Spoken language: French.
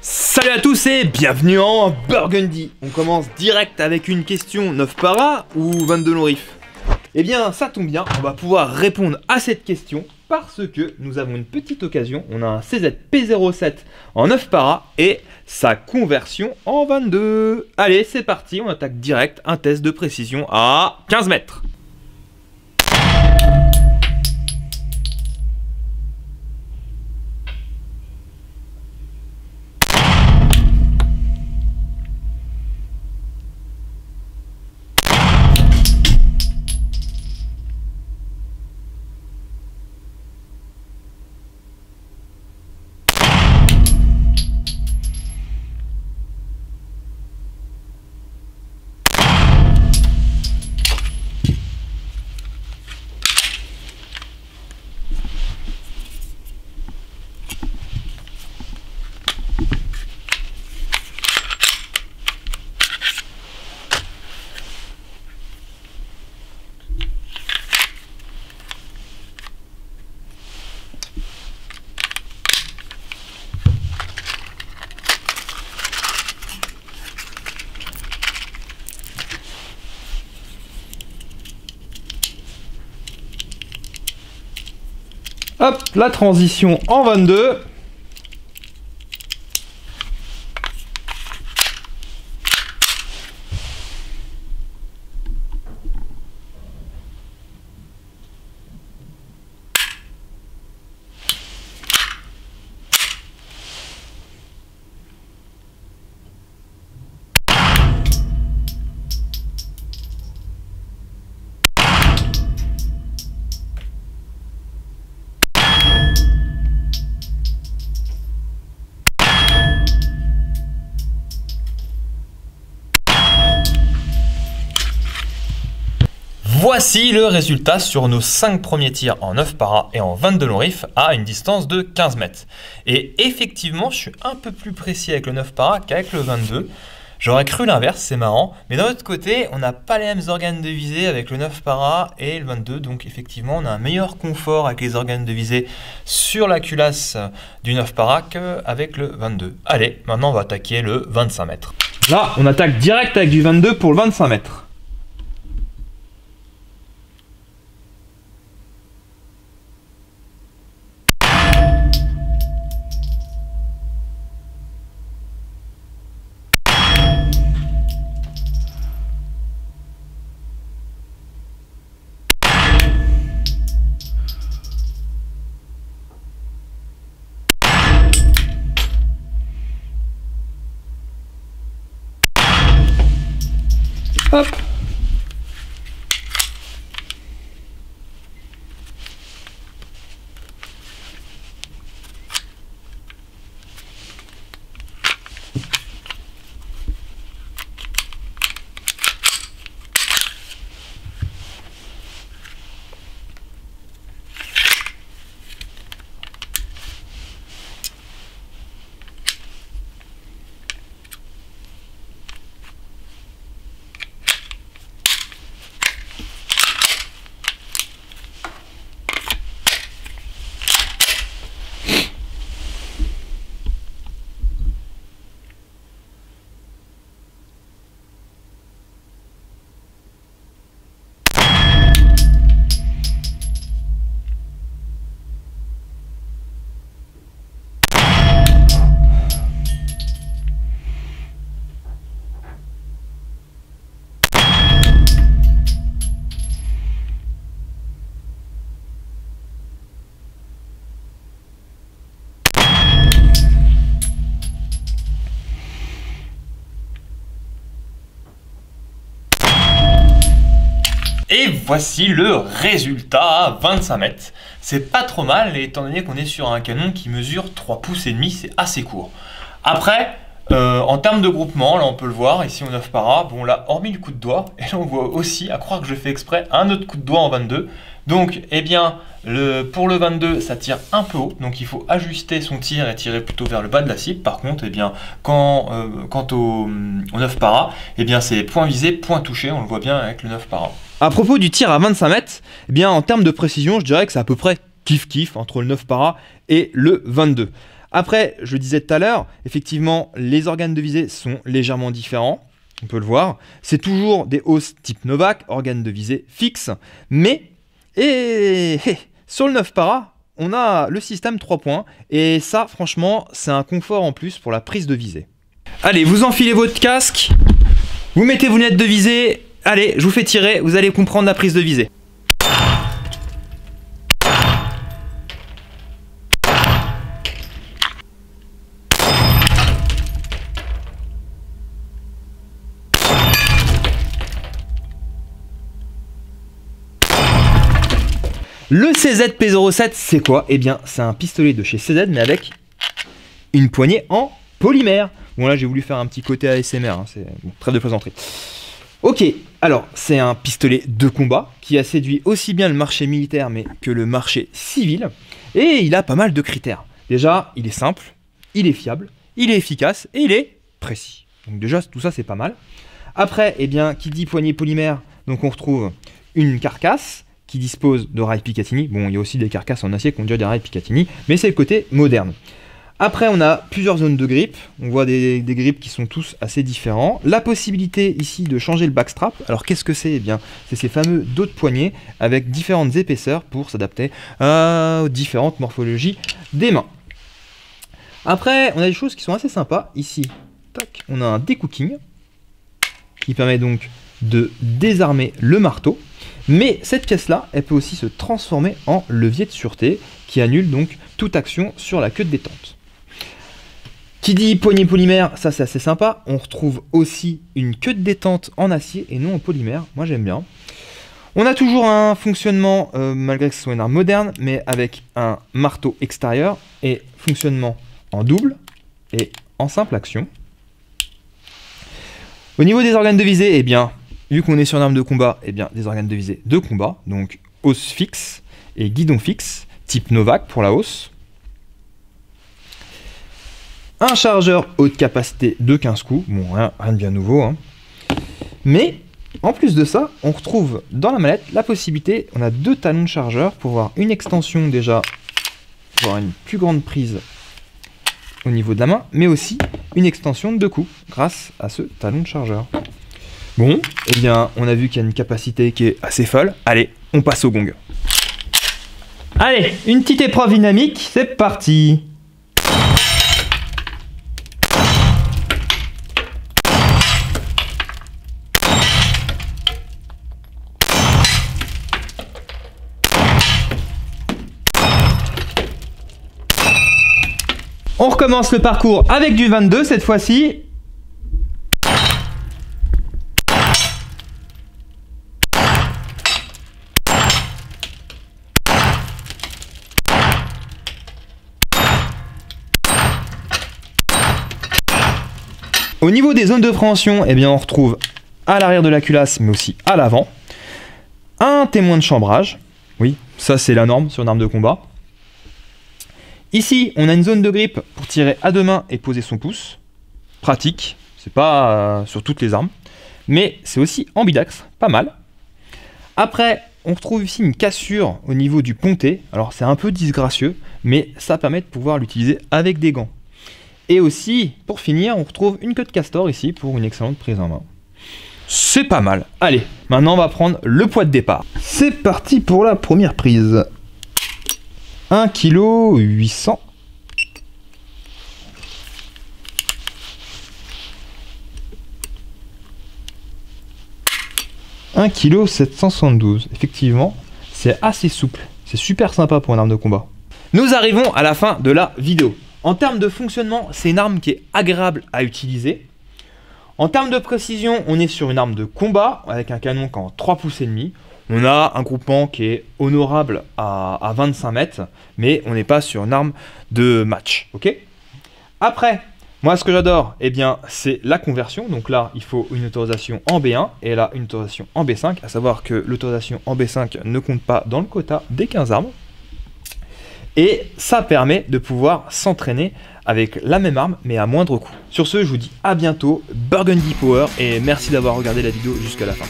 Salut à tous et bienvenue en Burgundy. On commence direct avec une question 9 para ou 22 long riff. Eh bien ça tombe bien, on va pouvoir répondre à cette question parce que nous avons une petite occasion. On a un CZ P07 en 9 para et sa conversion en 22. Allez c'est parti, on attaque direct un test de précision à 15 mètres. Hop, la transition en 22. Voici le résultat sur nos 5 premiers tirs en 9 para et en 22 long riff à une distance de 15 mètres. Et effectivement, je suis un peu plus précis avec le 9 para qu'avec le 22. J'aurais cru l'inverse, c'est marrant. Mais d'un autre côté, on n'a pas les mêmes organes de visée avec le 9 para et le 22. Donc effectivement, on a un meilleur confort avec les organes de visée sur la culasse du 9 para qu'avec le 22. Allez, maintenant on va attaquer le 25 mètres. Là, on attaque direct avec du 22 pour le 25 mètres. Hop. Et voici le résultat à 25 mètres. C'est pas trop mal, étant donné qu'on est sur un canon qui mesure 3 pouces et demi, c'est assez court. Après, en termes de groupement, là on peut le voir, ici on 9 para, bon là, hormis le coup de doigt, et là on voit aussi, à croire que je fais exprès, un autre coup de doigt en 22. Donc, eh bien, pour le 22, ça tire un peu haut, donc il faut ajuster son tir et tirer plutôt vers le bas de la cible. Par contre, eh bien, quant au 9 para, eh bien, c'est point visé, point touché, on le voit bien avec le 9 para. À propos du tir à 25 mètres, eh bien, en termes de précision, je dirais que c'est à peu près kiff-kiff entre le 9 para et le 22. Après, je le disais tout à l'heure, effectivement, les organes de visée sont légèrement différents. On peut le voir. C'est toujours des hausses type Novak, organes de visée fixes. Mais, sur le 9 para, on a le système 3 points. Et ça, franchement, c'est un confort en plus pour la prise de visée. Allez, vous enfilez votre casque. Vous mettez vos lunettes de visée. Allez, je vous fais tirer. Vous allez comprendre la prise de visée. Le CZ P07, c'est quoi? Eh bien, c'est un pistolet de chez CZ, mais avec une poignée en polymère. Bon, là, j'ai voulu faire un petit côté ASMR, hein, c'est bon, trêve de plaisanterie. Ok, alors, c'est un pistolet de combat qui a séduit aussi bien le marché militaire, mais que le marché civil. Et il a pas mal de critères. Déjà, il est simple, il est fiable, il est efficace et il est précis. Donc déjà, tout ça, c'est pas mal. Après, eh bien, qui dit poignée polymère, donc on retrouve une carcasse qui dispose de rails Picatinny. Bon, il y a aussi des carcasses en acier qui ont déjà des rails Picatinny, mais c'est le côté moderne. Après, on a plusieurs zones de grippe. On voit des grippes qui sont tous assez différents. La possibilité ici de changer le backstrap. Alors, qu'est-ce que c'est? Eh bien, c'est ces fameux dos de poignet avec différentes épaisseurs pour s'adapter aux différentes morphologies des mains. Après, on a des choses qui sont assez sympas. Ici, tac, on a un decooking qui permet donc de désarmer le marteau. Mais cette pièce-là, elle peut aussi se transformer en levier de sûreté qui annule donc toute action sur la queue de détente. Qui dit poignée polymère, ça c'est assez sympa. On retrouve aussi une queue de détente en acier et non en polymère. Moi j'aime bien. On a toujours un fonctionnement, malgré que ce soit une arme moderne, mais avec un marteau extérieur et fonctionnement en double et en simple action. Au niveau des organes de visée, eh bien, vu qu'on est sur une arme de combat, eh bien, des organes de visée de combat, donc hausse fixe et guidon fixe, type Novak pour la hausse. Un chargeur haute capacité de 15 coups, bon, rien de bien nouveau, hein. Mais, en plus de ça, on retrouve dans la mallette la possibilité, on a 2 talons de chargeur pour avoir une extension déjà, pour avoir une plus grande prise au niveau de la main, mais aussi une extension de 2 coups, grâce à ce talon de chargeur. Bon, eh bien, on a vu qu'il y a une capacité qui est assez folle. Allez, on passe au gong. Allez, une petite épreuve dynamique, c'est parti. On recommence le parcours avec du 22 cette fois-ci. Au niveau des zones de préhension, eh bien on retrouve à l'arrière de la culasse, mais aussi à l'avant, un témoin de chambrage. Oui, ça c'est la norme sur une arme de combat. Ici, on a une zone de grippe pour tirer à 2 mains et poser son pouce. Pratique, c'est pas sur toutes les armes, mais c'est aussi ambidax, pas mal. Après, on retrouve ici une cassure au niveau du ponté. Alors c'est un peu disgracieux, mais ça permet de pouvoir l'utiliser avec des gants. Et aussi, pour finir, on retrouve une queue de castor ici pour une excellente prise en main. C'est pas mal. Allez, maintenant on va prendre le poids de départ. C'est parti pour la première prise. 1,8 kg. 1,772 kg. Effectivement, c'est assez souple. C'est super sympa pour une arme de combat. Nous arrivons à la fin de la vidéo. En termes de fonctionnement, c'est une arme qui est agréable à utiliser. En termes de précision, on est sur une arme de combat avec un canon qui est en 3,5 pouces. On a un groupement qui est honorable à 25 mètres, mais on n'est pas sur une arme de match. Ok. Après, moi ce que j'adore, eh bien, c'est la conversion. Donc là, il faut une autorisation en B1 et là, une autorisation en B5. À savoir que l'autorisation en B5 ne compte pas dans le quota des 15 armes. Et ça permet de pouvoir s'entraîner avec la même arme, mais à moindre coût. Sur ce, je vous dis à bientôt, Burgundy Power, et merci d'avoir regardé la vidéo jusqu'à la fin.